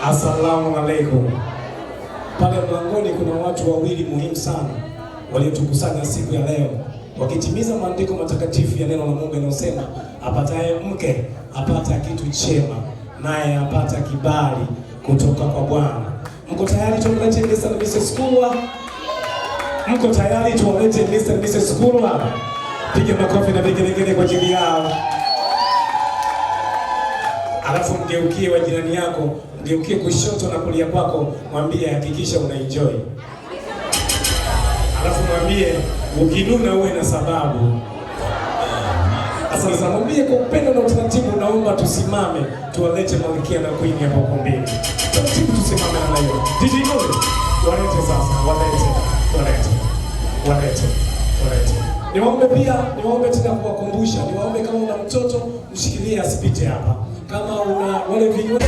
Asalamu alaikum. Pale mlangoni kuna watu wawili muhimu sana waliotukusanya siku ya leo, wakitimiza maandiko matakatifu ya neno la Mungu yanayosema, apataye mke apata kitu chema, naye apata kibali kutoka kwa Bwana. Mko tayari tumlete Mr. na Mrs. Kulwa? Mko tayari tuwalete Mr. na Mrs. Kulwa? Piga makofi na vigelegele kwa ajili yao. Alafu mgeukie wa jirani yako, mgeukie kushoto na kulia kwako, mwambie hakikisha unaenjoy. Alafu mwambie ukinuna uwe na sababu. Sasa mwambie kwa upendo na utaratibu, naomba tusimame tuwalete Malkia na Queen hapo ukumbini. Taratibu tusimame na leo. DJ Noel, walete sasa, walete. Niwaombe tena kuwakumbusha, niwaombe kama una mtoto mshikilie asipite hapa. Kama una wale vinywa